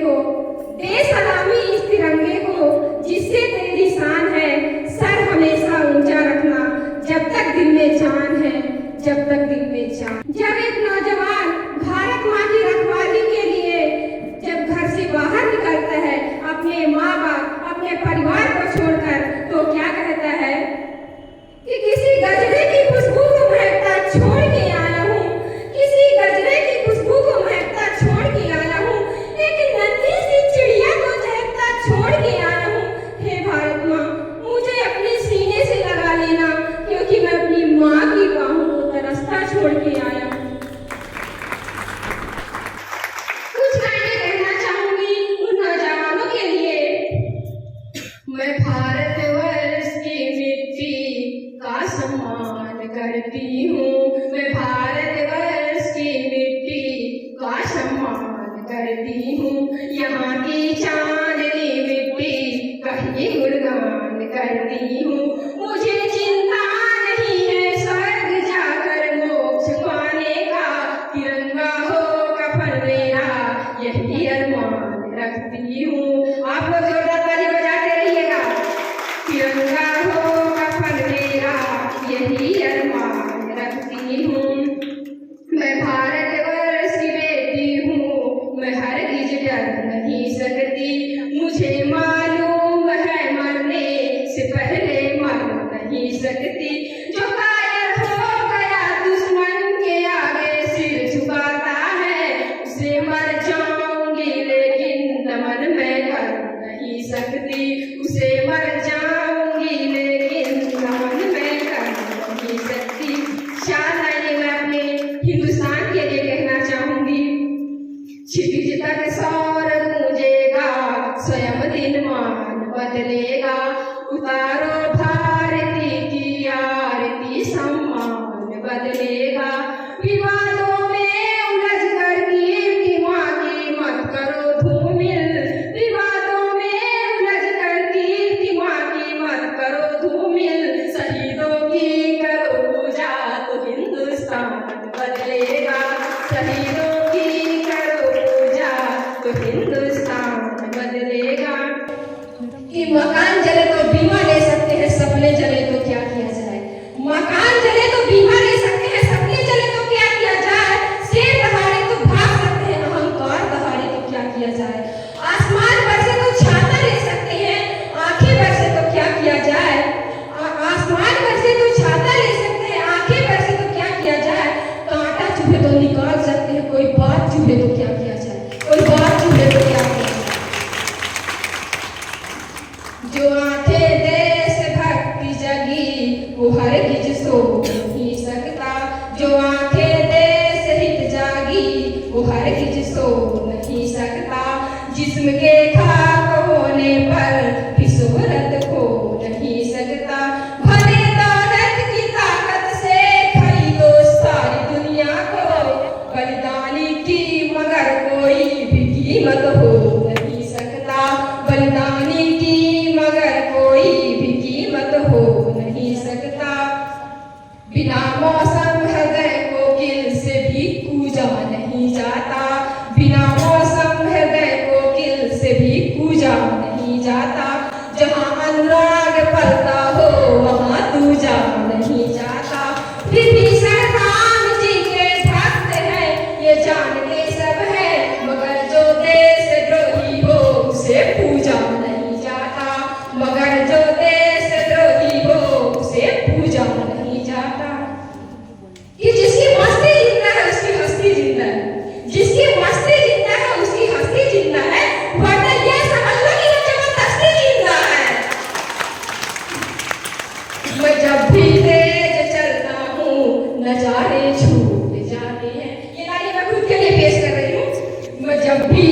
को, दे सलामी इस तिरंगे को जिससे तेरी शान है। सर हमेशा ऊंचा रखना जब तक दिल में जान है, जब तक दिल में जान। जब एक नौजवान भारत माँ की रखवाली के लिए जब घर से बाहर निकलता है अपने माँ बाप अपने परिवार को छोड़कर, तो क्या कहता है कि किसी गजरे की खुशबू को महकता छोड़ के आया हूँ, किसी गजरे की खुशबू को महकता छोड़ के आया हूँ, एक नन्ही सी चिड़िया को चहकता छोड़ के आया हूँ। हे भारत माँ, मुझे अपने सीने से लगा लेना, क्योंकि मैं अपनी माँ की बाहों को तरसता छोड़ के आया हूँ। कुछ लाइनें कहना चाहूंगी उन नौजवानों के लिए। मैं भारतवर्ष की मिट्टी का सम्मान करती हूँ, मैं भारतवर्ष की मिट्टी का सम्मान करती हूँ। यहाँ की चांदनी मिट्टी का ही गुणगान करती हूँ। मुझे चिंता नहीं है स्वर्ग जाकर मोक्ष पाने का, तिरंगा हो कफन मेरा यही अरमान रखती हूँ। आप लोग जोरदार ताली बजाते रहिएगा। तिरंगा हो कफन मेरा यही अरमान रखती हूँ। मैं भारतवर्ष की बेटी हूँ, मैं हरगिज़ डर नहीं सकती। मुझे मालूम है मरने से पहले मर नहीं सकती। जो कायर हो गया दुश्मन के आगे सिर झुकाता है, उसे मर जाऊंगी लेकिन नमन मैं कर नहीं सकती। उसे मर जाऊंगी लेकिन नमन मैं कर नहीं सकती। शायद मैं अपने हिंदुस्तान के लिए कहना चाहूंगी। क्षितिज तक सौर गूंजेगा, स्वयं दिन मान बदलेगा। उतारो भारती की आरती, सम्मान बदलेगा। विवादों में उलझ कर कीर्ति माँ की मत करो धूमिल, विवादों में उलझ कर कीर्ति माँ की मत करो धूमिल। शहीदों की करो पूजा तो हिंदुस्तान बदलेगा, शहीदों की करो पूजा तो हिंदुस्तान बदलेगा। कि मकान जले तो बीमा ले सकते हैं, सपने जले तो क्या किया जाए। मकान जले तो बीमा ले सकते हैं, सपने जले तो क्या किया जाए। शेर दहाड़े तो भाग सकते हैं, अहंकार दहाड़े तो क्या किया जाए। आसमान पर से तो छाता ले सकते हैं, आंखें पर से तो क्या किया जाए। आसमान पर से तो छाता ले सकते हैं, आंखें पर से तो क्या किया जाए। कांटा चुभे तो निकाल सकते हैं, कोई बात चुभे तो क्या किया जाए, कोई बात चुभे तो क्या किया जाए। जो आंखें देशभक्ति जगी वो हरगिज़ सो नहीं सकता। जो आंखें देश हित जागी वो हरगिज़ सो नहीं सकता। जिस्म के खाक होने पर भी शोहरत खो नहीं सकता। भले दौलत की ताकत से खरीदो सारी दुनिया को, बलिदानी की मगर कोई भी कीमत हो नहीं सकता। बलिदानी की मगर कोई भी कीमत हो नहीं सकता। बिना मौसम हृदय कोकिल से भी कूजा नहीं जाता, बिना मौसम हृदय कोकिल से भी कूजा नहीं जाता। जहाँ अनुराग पलता हो वहाँ दूजा नहीं जाता। विभीषण राम जी के भक्त हैं ये जानते सब है, मगर जो देशद्रोही हो उसे पूजा नहीं जाता, मगर जो देशद्रोही हो उसे पूजा नहीं जाता। कि जिसकी मस्ती जिंदा है उसकी हस्ती जिंदा है, जिसकी मस्ती जिंदा है उसकी हस्ती जिंदा है, वरना ये समझ लो कि वो जबरदस्ती जिंदा है। मैं जब भी तेज चलता हूँ नजारे छूट जाते हैं। ये गाली मैं खुद के लिए पेश कर रही हूँ। मैं जब भी